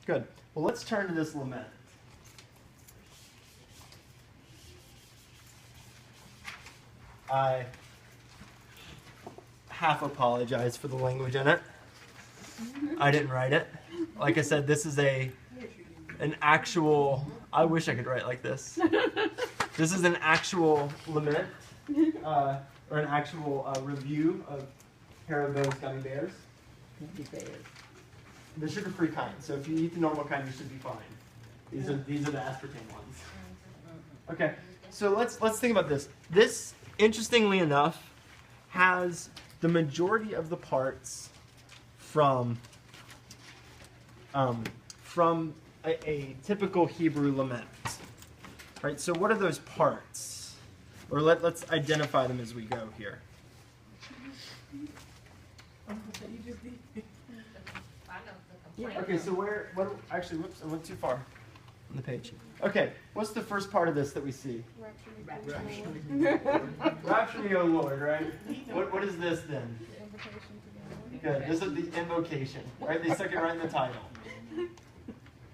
Good. Well, let's turn to this lament. I half apologize for the language in it. I didn't write it. Like I said, this is an actual, I wish I could write like this. This is an actual lament, or an actual review of Haribo's gummy bears. The sugar-free kind. So if you eat the normal kind, you should be fine. These are the aspartame ones. Okay, so let's think about this. This, interestingly enough, has the majority of the parts from a typical Hebrew lament. Right. So what are those parts? Or let's identify them as we go here. Okay, so actually, whoops, I went too far on the page. Okay, what's the first part of this that we see? Rapture me, O Lord, right? What is this then? Good, this is the invocation, right? They stuck it right in the title.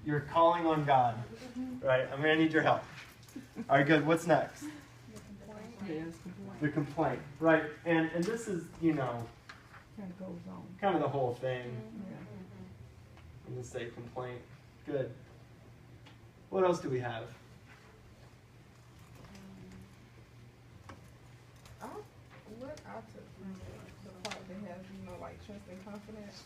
You're calling on God, right? I'm going to need your help. All right, good, what's next? The complaint, right? And this is, kind of the whole thing. I'm going to say complaint. Good. What else do we have? What I took from the part that has, like trust and confidence,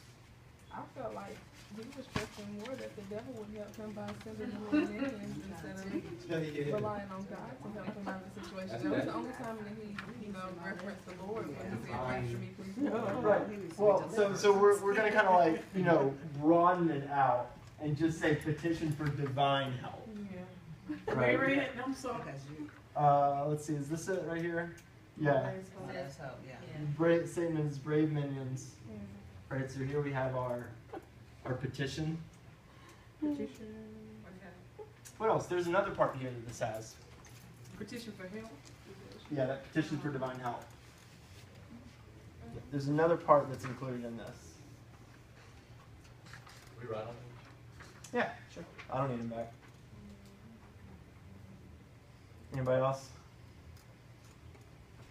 I felt like he was trusting more that the devil would help him by sending more minions instead of relying on God to help him out of the situation. That was the only time that he, referenced the Lord when he said, "Rapture me, please." Right. Well, so we're going to kind of like, broaden it out and just say petition for divine help. Yeah. Right. I'm sorry. Let's see, is this it right here? Yeah. Satan and his brave minions. Right, so here we have our petition. What else? There's another part here that this has. Petition for help. Yeah, that petition for divine help. There's another part that's included in this. We write on them? Yeah, sure. I don't need them back. Anybody else?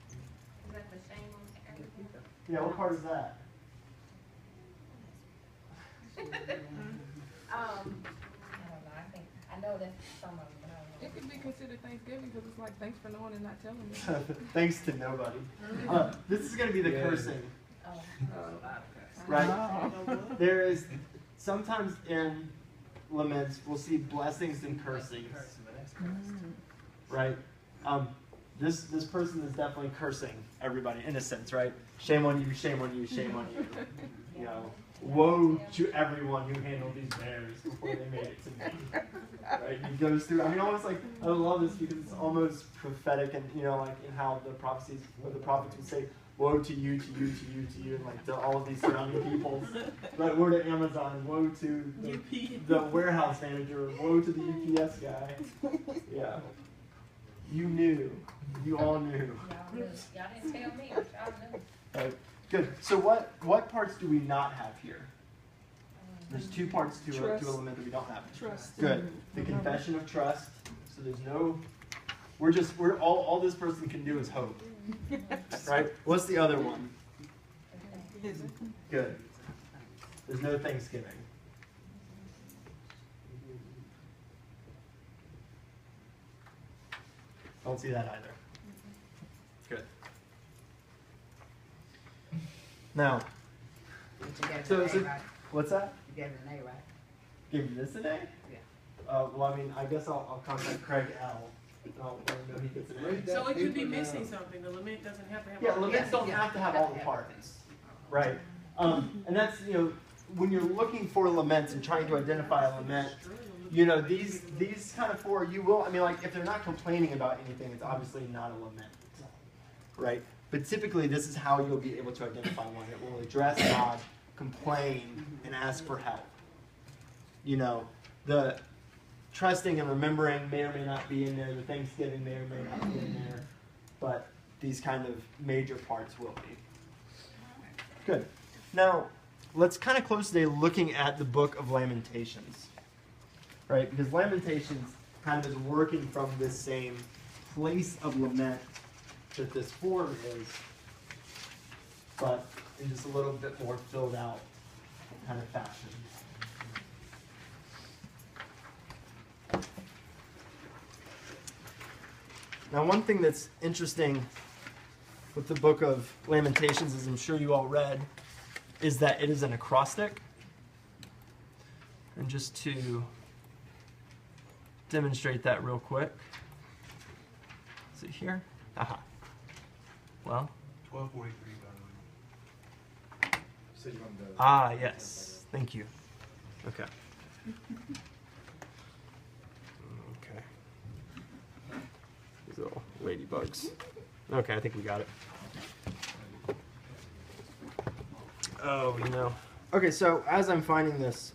Is that the shame on everything? Yeah, what part is that? I don't know. I know that's some of them, but I don't know. It could be considered Thanksgiving because it's like, thanks for knowing and not telling me. Thanks to nobody. This is going to be the cursing. Right? There is, sometimes in laments, we'll see blessings and cursings. Right? This person is definitely cursing everybody in a sense, right? Shame on you, shame on you, shame on you. Woe to everyone who handled these bears before they made it to me. Right? He goes through, almost like, I love this because it's almost prophetic and, like in how the prophecies, or the prophets would say, woe to you, to you, to you, to you, and like to all of these surrounding peoples. Right? Woe to Amazon, woe to the warehouse manager, woe to the UPS guy. Yeah. You knew. You all knew. Y'all knew. Y'all didn't tell me, but y'all knew. Right. Good. So what parts do we not have here? There's two parts to a lament that we don't have. Trust. Good. The confession of trust. So there's no, we're all this person can do is hope. Right? What's the other one? Good. There's no thanksgiving. Don't see that either. Good. Now, what's that? You gave it an A, right? Give you this an A? Yeah. Well, I guess I'll contact Craig L. I'll let him know he gets an A. So it could be missing something. The lament doesn't have to have. Yeah, all laments don't have to have all the parts, right? And that's, when you're looking for laments and trying to identify a lament, these kind of four, you will, if they're not complaining about anything, it's obviously not a lament, right? But typically, this is how you'll be able to identify one. It will address God, complain, and ask for help. The trusting and remembering may or may not be in there. The thanksgiving may or may not be in there. But these kind of major parts will be. Good. Now, let's kind of close today looking at the book of Lamentations. right? Because Lamentations kind of is working from this same place of lament that this form is, but in just a little bit more filled out kind of fashion. Now, one thing that's interesting with the book of Lamentations, as I'm sure you all read, is that it is an acrostic. And just to demonstrate that real quick. Is it here? Aha. Well. 1243. Yes. Thank you. Okay. Okay. These little ladybugs. Okay, I think we got it. Oh, Okay, so as I'm finding this,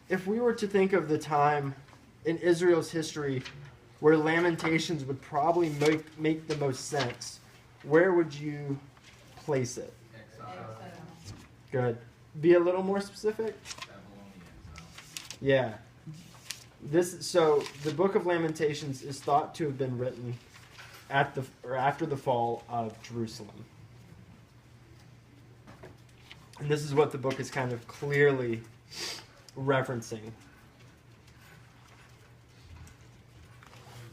if we were to think of the time in Israel's history where Lamentations would probably make the most sense, where would you place it? Good. Be a little more specific? Yeah. So the book of Lamentations is thought to have been written after the fall of Jerusalem. And this is what the book is kind of clearly referencing.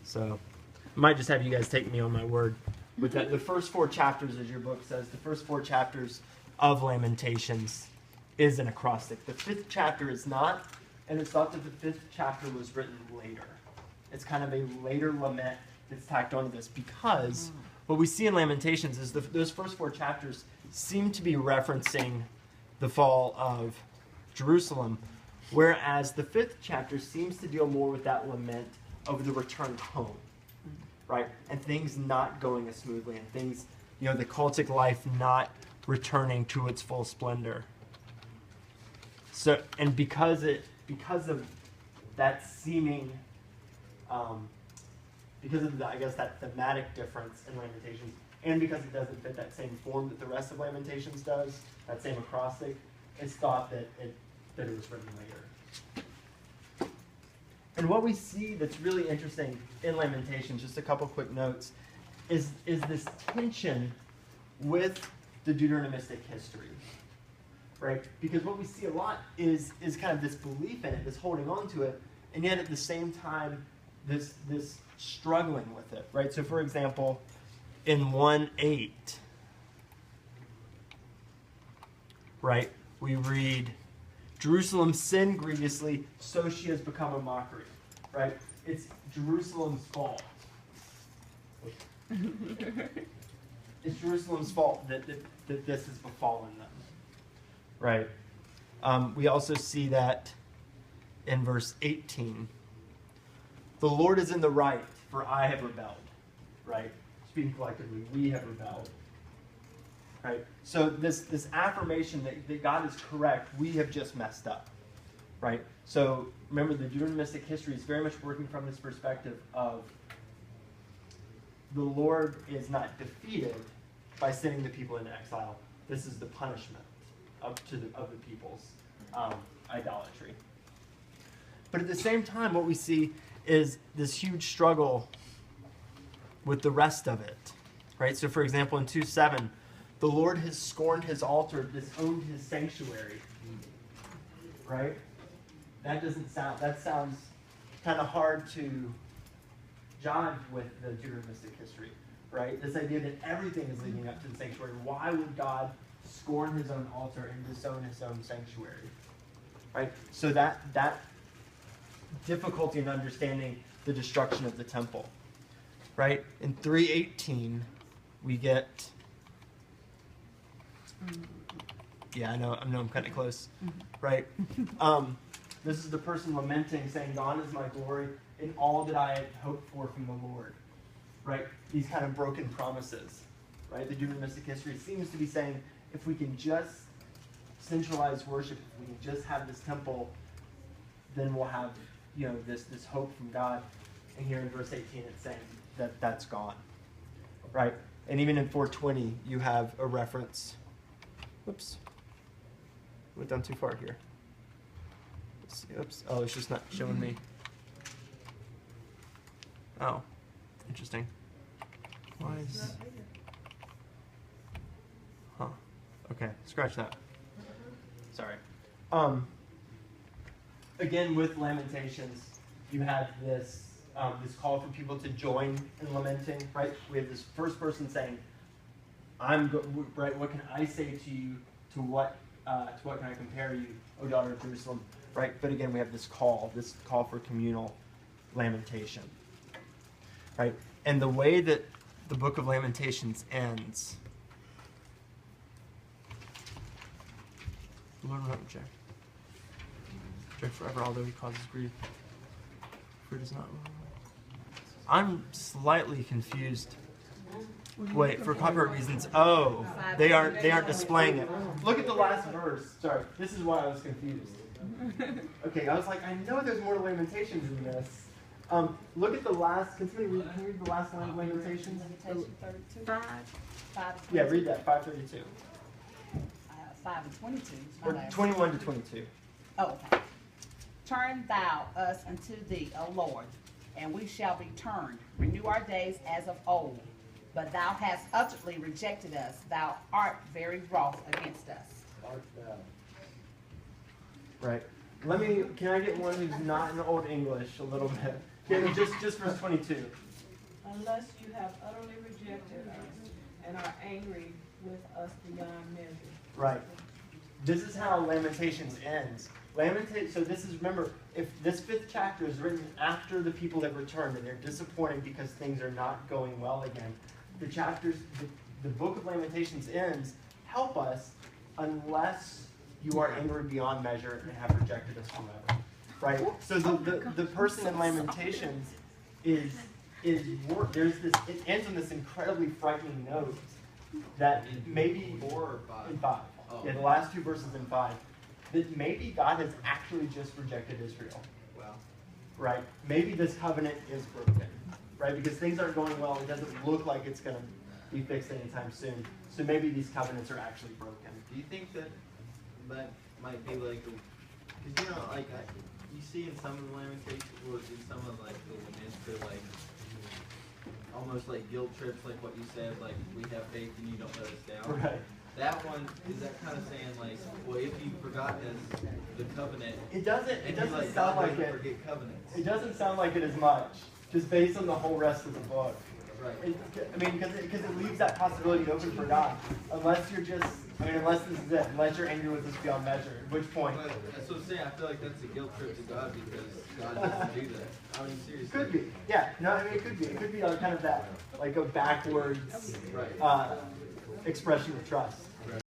So I might just have you guys take me on my word with that. The first 4 chapters, as your book says, the first 4 chapters of Lamentations is an acrostic. The 5th chapter is not, and it's thought that the 5th chapter was written later. It's kind of a later lament that's tacked onto this, because what we see in Lamentations is those first 4 chapters seem to be referencing the fall of Jerusalem, whereas the 5th chapter seems to deal more with that lament of the return home, right? And things not going as smoothly, and things, the cultic life not returning to its full splendor. So, and because of that seeming, because of the, I guess, that thematic difference in Lamentations, and because it doesn't fit that same form that the rest of Lamentations does, that same acrostic, it's thought that it was written later. And what we see that's really interesting in Lamentations, just a couple quick notes, is this tension with the Deuteronomistic history, right? Because what we see a lot is kind of this belief in it, this holding on to it, and yet at the same time, this struggling with it, right? So for example, in 1:8, right, we read, Jerusalem sinned grievously, so she has become a mockery, right? It's Jerusalem's fault. It's Jerusalem's fault that this has befallen them, right? We also see that in verse 18. The Lord is in the right, for I have rebelled, right? Speaking collectively, we have rebelled, right? So this affirmation that God is correct, we have just messed up, right? So remember, the Deuteronomistic history is very much working from this perspective of the Lord is not defeated by sending the people into exile. This is the punishment of the people's idolatry. But at the same time, what we see is this huge struggle with the rest of it, right? So for example, in 2:7, the Lord has scorned his altar, disowned his sanctuary, right? That sounds kind of hard to jive with the Deuteronomistic history, right? This idea that everything is leading up to the sanctuary. Why would God scorn his own altar and disown his own sanctuary, right? So that difficulty in understanding the destruction of the temple, right? In 3:18, we get, I know I'm kind of close, right? This is the person lamenting, saying, "Gone is my glory, in all that I had hoped for from the Lord," right? These kind of broken promises, right? The Deuteronomistic history seems to be saying, if we can just centralize worship, if we can just have this temple, then we'll have, this hope from God. And here in verse 18, it's saying that that's gone, right? And even in 4:20, you have a reference. Whoops. Went down too far here. Oops. Oh, it's just not showing me. Oh, interesting. Why is... Huh. Okay, scratch that. Sorry. Again, with Lamentations, you have this this call for people to join in lamenting, right? We have this first person saying, right, what can I say to you? To what can I compare you, O daughter of Jerusalem? Right? But again, we have this call for communal lamentation. Right? And the way that the book of Lamentations ends, the Lord will not reject forever, although he causes grief. For it is not. I'm slightly confused. Wait, for copyright reasons. Oh, they aren't displaying it. Look at the last verse. Sorry, this is why I was confused. Okay, I was like, I know there's more Lamentations in this. Look at the last. Can you read the last line of Lamentations? Lamentation 32. 5. Yeah, read that. 5:32. 5 and 22. Or 21 to 22. Oh, okay. Turn thou us unto thee, O Lord, and we shall be turned. Renew our days as of old. But thou hast utterly rejected us. Thou art very wroth against us. Right. Can I get one who's not in Old English a little bit? Yeah, just verse 22. Unless you have utterly rejected us and are angry with us beyond measure. Right. This is how Lamentations ends. So this is, remember, if this 5th chapter is written after the people have returned and they're disappointed because things are not going well again, the book of Lamentations ends, help us unless you are angry beyond measure and have rejected us forever. Right? So the person in Lamentations there's this, it ends on this incredibly frightening note that maybe 4 or 5? In 5. Oh. Yeah, the last 2 verses in 5. That maybe God has actually just rejected Israel. Wow. Right? Maybe this covenant is broken. Right? Because things aren't going well. It doesn't look like it's going to be fixed anytime soon. So maybe these covenants are actually broken. Do you think that might be like, because like you see in some of the Lamentations, or in some of like the laments, they're like almost like guilt trips, like what you said, like we have faith and you don't let us down. Right. That one, is that kind of saying like, well, if you forgot the covenant, It doesn't like, sound God like doesn't it. forget covenants. It doesn't sound like it as much, just based on the whole rest of the book. Right. Because it leaves that possibility open for God. Unless this is it. Unless you're angry with us beyond measure. At which point. But that's what I'm saying. I feel like that's a guilt trip to God because God doesn't do that. I mean, seriously. Could be. Yeah. No, it could be. It could be like kind of that, like a backwards Right. expression of trust.